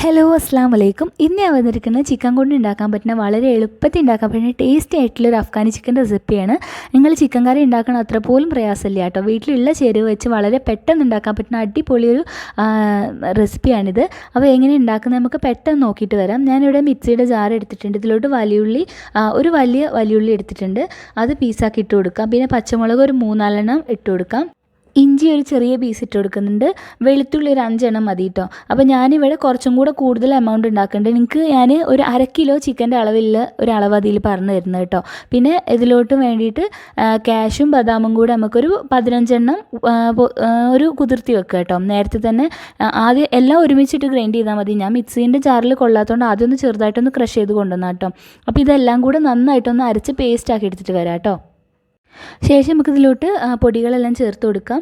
Hello അസ്സാം വലൈക്കും. ഇന്ന് ഞാൻ വന്നിരിക്കുന്നത് ചിക്കൻ കൊണ്ട് ഉണ്ടാക്കാൻ പറ്റുന്ന വളരെ എളുപ്പത്തിൽ ഉണ്ടാക്കാൻ പറ്റുന്ന ടേസ്റ്റി ആയിട്ടുള്ളൊരു അഫ്ഗാനി ചിക്കൻ റെസിപ്പിയാണ്. നിങ്ങൾ ചിക്കൻ കറി ഉണ്ടാക്കണം അത്ര പോലും പ്രയാസമില്ല കേട്ടോ. വീട്ടിലുള്ള ചേരുവ വെച്ച് വളരെ പെട്ടെന്ന് ഉണ്ടാക്കാൻ പറ്റുന്ന അടിപൊളിയൊരു റെസിപ്പിയാണിത്. അപ്പോൾ എങ്ങനെ ഉണ്ടാക്കുന്നത് നമുക്ക് പെട്ടെന്ന് നോക്കിയിട്ട് വരാം. ഞാനിവിടെ മിക്സിയുടെ ജാർ എടുത്തിട്ടുണ്ട്. ഇതിലോട്ട് ഒരു വലിയ വലിയുള്ളി എടുത്തിട്ടുണ്ട്. അത് പീസാക്കി ഇട്ട് കൊടുക്കാം. പിന്നെ പച്ചമുളക് ഒരു 3-4 ഇട്ട് കൊടുക്കാം. ഇഞ്ചി ഒരു ചെറിയ പീസ് ഇട്ട് കൊടുക്കുന്നുണ്ട്. വെളുത്തുള്ളി ഒരു 5 മതി കേട്ടോ. അപ്പോൾ ഞാനിവിടെ കുറച്ചും കൂടെ കൂടുതൽ എമൗണ്ട് ഉണ്ടാക്കുന്നുണ്ട്. ഞാൻ ഒരു 1/2 കിലോ ചിക്കൻ്റെ ഒരു അളവ് അതിൽ പറഞ്ഞു തരുന്നത് കേട്ടോ. പിന്നെ ഇതിലോട്ട് വേണ്ടിയിട്ട് കാഷ്യും ബദാമും കൂടെ നമുക്കൊരു 15 ഒരു കുതിർത്തി വെക്കുക കേട്ടോ. നേരത്തെ തന്നെ ആദ്യം എല്ലാം ഒരുമിച്ചിട്ട് ഗ്രൈൻഡ് ചെയ്താൽ മതി. ഞാൻ മിക്സീൻ്റെ ജാറിൽ കൊള്ളാത്തതുകൊണ്ട് ആദ്യം ഒന്ന് ചെറുതായിട്ടൊന്ന് ക്രഷ് ചെയ്ത് കൊണ്ടുവന്നാൽ കേട്ടോ. അപ്പോൾ ഇതെല്ലാം കൂടെ നന്നായിട്ടൊന്ന് അരച്ച് പേസ്റ്റ് ആക്കി എടുത്തിട്ട് വരാം കേട്ടോ. ശേഷം നമുക്കിതിലോട്ട് പൊടികളെല്ലാം ചേർത്ത് കൊടുക്കാം.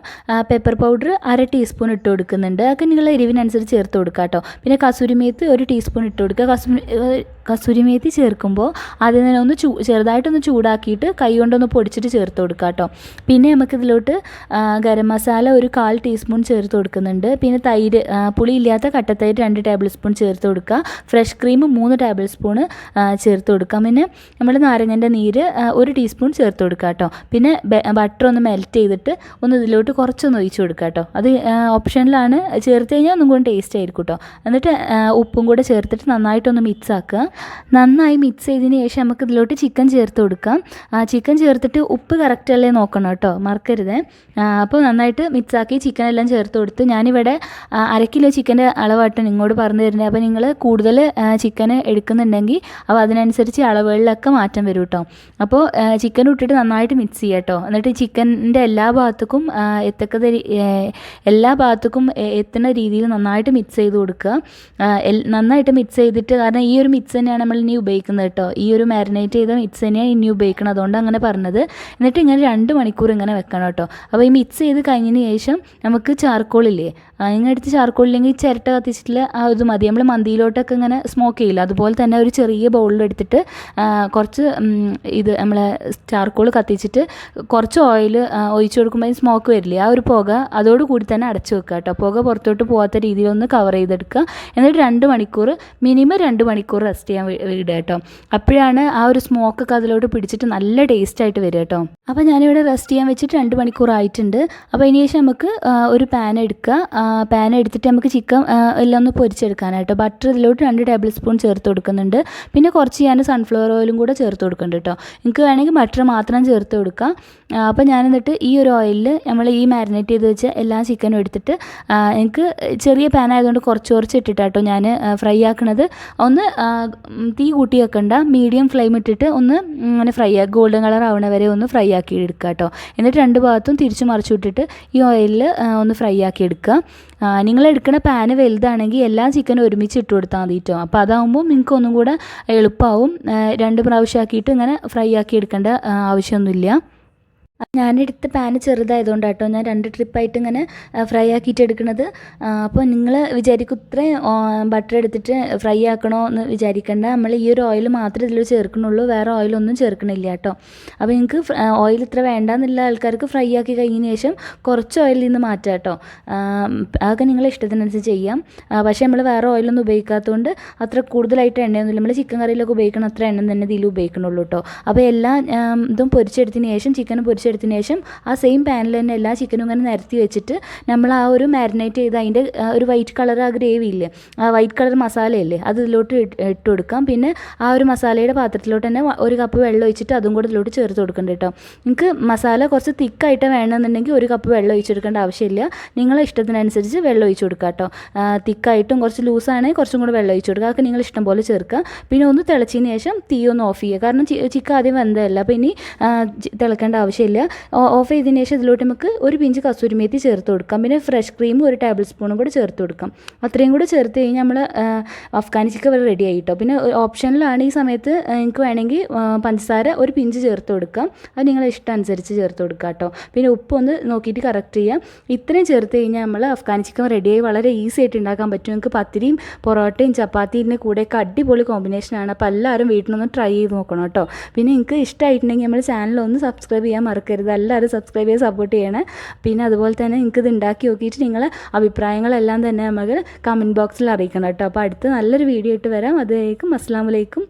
പെപ്പർ പൗഡർ 1/2 ടീസ്പൂൺ ഇട്ട് കൊടുക്കുന്നുണ്ട്. അതൊക്കെ നിങ്ങളുടെ എരിവിനനുസരിച്ച് ചേർത്ത് കൊടുക്കുക കേട്ടോ. പിന്നെ കസൂരി മേത്തി 1 ടീസ്പൂൺ ഇട്ട് കൊടുക്കുക. കസൂരി മേത്തി ചേർക്കുമ്പോൾ ആദ്യം തന്നെ ഒന്ന് ചെറുതായിട്ടൊന്ന് ചൂടാക്കിയിട്ട് കൈ കൊണ്ടൊന്ന് പൊടിച്ചിട്ട് ചേർത്ത് കൊടുക്കുക കേട്ടോ. പിന്നെ നമുക്കിതിലോട്ട് ഗരം മസാല ഒരു 1/4 ടീസ്പൂൺ ചേർത്ത് കൊടുക്കുന്നുണ്ട്. പിന്നെ തൈര്, പുളിയില്ലാത്ത കട്ടത്തൈര് 2 ടേബിൾ സ്പൂൺ ചേർത്ത് കൊടുക്കുക. ഫ്രഷ് ക്രീം 3 ടേബിൾ സ്പൂൺ ചേർത്ത് കൊടുക്കാം. പിന്നെ നമ്മൾ നാരങ്ങൻ്റെ നീര് 1 ടീസ്പൂൺ ചേർത്ത് കൊടുക്കുക കേട്ടോ. പിന്നെ ബട്ടർ ഒന്ന് മെൽറ്റ് ചെയ്തിട്ട് ഇതിലോട്ട് കുറച്ചൊന്ന് ഒഴിച്ച് കൊടുക്കുക കേട്ടോ. അത് ഓപ്ഷനിലാണ്. ചേർത്ത് കഴിഞ്ഞാൽ ഒന്നും കൂടി ടേസ്റ്റ് ആയിരിക്കും കേട്ടോ. എന്നിട്ട് ഉപ്പും കൂടെ ചേർത്തിട്ട് നന്നായിട്ടൊന്ന് മിക്സ് ആക്കുക. നന്നായി മിക്സ് ചെയ്തതിന് ശേഷം നമുക്ക് ഇതിലോട്ട് ചിക്കൻ ചേർത്ത് കൊടുക്കാം. ചിക്കൻ ചേർത്തിട്ട് ഉപ്പ് കറക്റ്റ് അല്ലേ നോക്കണം കേട്ടോ, മറക്കരുത്. അപ്പോൾ നന്നായിട്ട് മിക്സ് ആക്കി ചിക്കൻ എല്ലാം ചേർത്ത് കൊടുത്ത് ഞാനിവിടെ 1/2 കിലോ ചിക്കൻ്റെ അളവായിട്ടാണ് ഇങ്ങോട്ട് പറഞ്ഞു തരുന്നത്. അപ്പോൾ നിങ്ങൾ കൂടുതൽ ചിക്കൻ എടുക്കുന്നുണ്ടെങ്കിൽ അപ്പോൾ അതിനനുസരിച്ച് അളവുകളിലൊക്കെ മാറ്റം വരും കേട്ടോ. അപ്പോൾ ചിക്കൻ ഇട്ടിട്ട് നന്നായിട്ട് മിക്സ് ചെയ്യുക കേട്ടോ. എന്നിട്ട് ചിക്കൻ്റെ എല്ലാ ഭാഗത്തേക്കും എത്തുന്ന രീതിയിൽ നന്നായിട്ട് മിക്സ് ചെയ്ത് കൊടുക്കുക. നന്നായിട്ട് മിക്സ് ചെയ്തിട്ട്, കാരണം ഈ ഒരു മിക്സ് തന്നെയാണ് നമ്മൾ ഇനി ഉപയോഗിക്കുന്നത് കേട്ടോ. ഈ ഒരു മാരിനേറ്റ് ചെയ്ത മിക്സ് തന്നെയാണ് ഇനി ഉപയോഗിക്കണം. അതുകൊണ്ട് അങ്ങനെ പറഞ്ഞത്. എന്നിട്ട് ഇങ്ങനെ 2 മണിക്കൂർ ഇങ്ങനെ വെക്കണം കേട്ടോ. അപ്പോൾ ഈ മിക്സ് ചെയ്ത് കഴിഞ്ഞതിന് ശേഷം നമുക്ക് ചാർക്കോളില്ലേ, ഇങ്ങനെ എടുത്ത് ചാർക്കോളില്ലെങ്കിൽ ചിരട്ട കത്തിച്ചിട്ടുള്ള ഇത് മതി. നമ്മൾ മന്തിയിലോട്ടൊക്കെ ഇങ്ങനെ സ്മോക്ക് ചെയ്യില്ല, അതുപോലെ തന്നെ ഒരു ചെറിയ ബൗളിലെടുത്തിട്ട് കുറച്ച് നമ്മളെ ചാർക്കോൾ കത്തിച്ചിട്ട് കുറച്ച് ഓയിൽ ഒഴിച്ച് കൊടുക്കുമ്പോൾ സ്മോക്ക് വരില്ലേ, ആ ഒരു പുക അതോടുകൂടി തന്നെ അടച്ചു വെക്കുക കേട്ടോ. പുക പുറത്തോട്ട് പോകാത്ത രീതിയിലൊന്ന് കവർ ചെയ്തെടുക്കുക. എന്നിട്ട് 2 മണിക്കൂർ മിനിമം 2 മണിക്കൂർ റെസ്റ്റ് ചെയ്യാൻ വിടുക കേട്ടോ. അപ്പോഴാണ് ആ ഒരു സ്മോക്കൊക്കെ അതിലോട്ട് പിടിച്ചിട്ട് നല്ല ടേസ്റ്റ് ആയിട്ട് വരിക കേട്ടോ. അപ്പോൾ ഞാനിവിടെ റെസ്റ്റ് ചെയ്യാൻ വെച്ചിട്ട് 2 മണിക്കൂർ ആയിട്ടുണ്ട്. അപ്പോൾ അതിന് ശേഷം നമുക്ക് ഒരു പാൻ എടുക്കുക. പാൻ എടുത്തിട്ട് നമുക്ക് ചിക്കൻ എല്ലാം ഒന്ന് പൊരിച്ചെടുക്കാനായിട്ട് ബട്ടർ ഇതിലോട്ട് 2 ടേബിൾ സ്പൂൺ ചേർത്ത് കൊടുക്കുന്നുണ്ട്. പിന്നെ കുറച്ച് ഞാൻ സൺഫ്ലവർ ഓയിലും കൂടെ ചേർത്ത് കൊടുക്കുന്നുണ്ട് കേട്ടോ. നിങ്ങൾക്ക് വേണമെങ്കിൽ ബട്ടർ മാത്രം ചേർത്ത് കൊടുക്കാം. അപ്പോൾ ഞാൻ എന്നിട്ട് ഈ ഒരു ഓയിലിൽ നമ്മൾ ഈ മാരിനേറ്റ് ചെയ്ത് വെച്ച എല്ലാ ചിക്കനും എടുത്തിട്ട്, എനിക്ക് ചെറിയ പാൻ ആയതുകൊണ്ട് കുറച്ച് ഇട്ടിട്ടാട്ടോ ഞാൻ ഫ്രൈ ആക്കണത്. ഒന്ന് തീ കൂട്ടി വെക്കണ്ട, മീഡിയം ഫ്ലെയിം ഇട്ടിട്ട് ഒന്ന് അങ്ങനെ ഫ്രൈ ആക്കി ഗോൾഡൻ കളർ ആവണ വരെ ഒന്ന് ഫ്രൈ ആക്കി എടുക്കുക കേട്ടോ. എന്നിട്ട് 2 ഭാഗത്തും തിരിച്ച് മറിച്ചു വിട്ടിട്ട് ഈ ഓയിലിൽ ഒന്ന് ഫ്രൈ ആക്കി എടുക്കുക. നിങ്ങൾ എടുക്കുന്ന പാന് വലുതാണെങ്കിൽ എല്ലാ ചിക്കനും ഒരുമിച്ച് ഇട്ട് കൊടുത്താൽ മതി കേട്ടോ. അപ്പോൾ അതാകുമ്പോൾ നിങ്ങൾക്ക് ഒന്നും കൂടെ എളുപ്പമാവും. 2 പ്രാവശ്യം ആക്കിയിട്ട് ഇങ്ങനെ ഫ്രൈ ആക്കി എടുക്കേണ്ട ആവശ്യമൊന്നുമില്ല. ഞാനെടുത്ത പാന് ചെറുതായതുകൊണ്ട് കേട്ടോ ഞാൻ 2 ട്രിപ്പായിട്ട് ഇങ്ങനെ ഫ്രൈ ആക്കിയിട്ട് എടുക്കുന്നത്. അപ്പോൾ നിങ്ങൾ വിചാരിക്കും ഇത്രയും ബട്ടർ എടുത്തിട്ട് ഫ്രൈ ആക്കണോ എന്ന് വിചാരിക്കേണ്ട. നമ്മൾ ഈ ഒരു ഓയിൽ മാത്രമേ ഇതിൽ ചേർക്കണുള്ളൂ, വേറെ ഓയിലൊന്നും ചേർക്കണില്ല കേട്ടോ. അപ്പോൾ നിങ്ങൾക്ക് ഓയിൽ ഇത്ര വേണ്ടാന്നുള്ള ആൾക്കാർക്ക് ഫ്രൈ ആക്കി കഴിഞ്ഞതിന് ശേഷം കുറച്ച് ഓയിലിൽ നിന്ന് മാറ്റാം കേട്ടോ. അതൊക്കെ നിങ്ങളെ ഇഷ്ടത്തിനനുസരിച്ച് ചെയ്യാം. പക്ഷേ നമ്മൾ വേറെ ഓയിലൊന്നും ഉപയോഗിക്കാത്തതുകൊണ്ട് അത്ര കൂടുതലായിട്ട് എണ്ണയൊന്നുമില്ല. നമ്മൾ ചിക്കൻ കറിയിലൊക്കെ ഉപയോഗിക്കണം അത്ര എണ്ണ തന്നെ ഇതിൽ ഉപയോഗിക്കണുള്ളൂ കേട്ടോ. അപ്പോൾ എല്ലാ ഇതും പൊരിച്ചെടുത്തതിന് ശേഷം ചിക്കൻ പൊരിച്ചെടുത്തതിന് ശേഷം ആ സെയിം പാനിൽ തന്നെ എല്ലാ ചിക്കനും ഇങ്ങനെ നിരത്തി വെച്ചിട്ട് നമ്മൾ ആ ഒരു മാരിനേറ്റ് ചെയ്ത് അതിൻ്റെ ഒരു വൈറ്റ് കളർ ആ ഗ്രേവി ഇല്ലേ, ആ വൈറ്റ് കളർ മസാലയല്ലേ, അത് ഇതിലോട്ട് ഇട്ട് കൊടുക്കാം. പിന്നെ ആ ഒരു മസാലയുടെ പാത്രത്തിലോട്ട് തന്നെ 1 കപ്പ് വെള്ളം ഒഴിച്ചിട്ട് അതും കൂടെ ഇതിലോട്ട് ചേർത്ത് കൊടുക്കണ്ട കേട്ടോ. നിങ്ങൾക്ക് മസാല കുറച്ച് തിക്കായിട്ട് വേണമെന്നുണ്ടെങ്കിൽ 1 കപ്പ് വെള്ളം ഒഴിച്ചെടുക്കേണ്ട ആവശ്യമില്ല. നിങ്ങളെ ഇഷ്ടത്തിനനുസരിച്ച് വെള്ളം ഒഴിച്ച് കൊടുക്കുക കേട്ടോ. തിക്കായിട്ടും കുറച്ച് ലൂസാണെങ്കിൽ കുറച്ചും കൂടെ വെള്ളം ഒഴിച്ച് കൊടുക്കുക. അതൊക്കെ നിങ്ങൾ ഇഷ്ടം പോലെ ചേർക്കുക. പിന്നെ ഒന്ന് തിളച്ചതിന് ശേഷം തീ ഒന്ന് ഓഫ് ചെയ്യുക. കാരണം ചിക്കൻ ആദ്യം വെന്തതല്ല, അപ്പോൾ ഇനി തിളക്കേണ്ട ആവശ്യമില്ല. ഓഫ് ചെയ്തതിന് ശേഷം ഇതിലോട്ട് നമുക്ക് 1 പിഞ്ച് കസൂരി മേത്തി ചേർത്ത് കൊടുക്കാം. പിന്നെ ഫ്രഷ് ക്രീം 1 ടേബിൾ സ്പൂണും കൂടെ ചേർത്ത് കൊടുക്കാം. അത്രയും കൂടെ ചേർത്ത് കഴിഞ്ഞാൽ നമ്മൾ അഫ്ഗാനി ചിക്കൻ വരെ റെഡി ആയിട്ടോ. പിന്നെ ഓപ്ഷനിലാണ് ഈ സമയത്ത് നിങ്ങൾക്ക് വേണമെങ്കിൽ പഞ്ചസാര 1 പിഞ്ച് ചേർത്ത് കൊടുക്കാം. അത് നിങ്ങളെ ഇഷ്ടം അനുസരിച്ച് ചേർത്ത് കൊടുക്കുക കേട്ടോ. പിന്നെ ഉപ്പൊന്ന് നോക്കിയിട്ട് കറക്റ്റ് ചെയ്യാം. ഇത്രയും ചേർത്ത് കഴിഞ്ഞാൽ നമ്മൾ അഫ്ഗാനി ചിക്കൻ റെഡിയായി വളരെ ഈസി ആയിട്ട് ഉണ്ടാക്കാൻ പറ്റും. നിങ്ങൾക്ക് പത്തിരിയും പൊറോട്ടയും ചപ്പാത്തിൻ്റെ കൂടെയൊക്കെ അടിപൊളി കോമ്പിനേഷനാണ്. അപ്പോൾ എല്ലാവരും വീട്ടിൽ നിന്ന് ട്രൈ ചെയ്ത് നോക്കണം കേട്ടോ. പിന്നെ നിങ്ങൾക്ക് ഇഷ്ടമായിട്ടുണ്ടെങ്കിൽ നമ്മൾ ചാനൽ ഒന്ന് സബ്സ്ക്രൈബ് ചെയ്യാൻ മറക്കരുത്. മറക്കരുത്. എല്ലാവരും സബ്സ്ക്രൈബ് ചെയ്ത് സപ്പോർട്ട് ചെയ്യണേ. പിന്നെ അതുപോലെ തന്നെ നിങ്ങൾക്കിത് ഉണ്ടാക്കി നോക്കിയിട്ട് നിങ്ങളെ അഭിപ്രായങ്ങളെല്ലാം തന്നെ നമുക്ക് കമൻറ്റ് ബോക്സിൽ അറിയിക്കണം കേട്ടോ. അപ്പോൾ അടുത്ത നല്ലൊരു വീഡിയോ ഇട്ട് വരാം. അതുവരേക്കും അസ്സലാമു അലൈക്കും.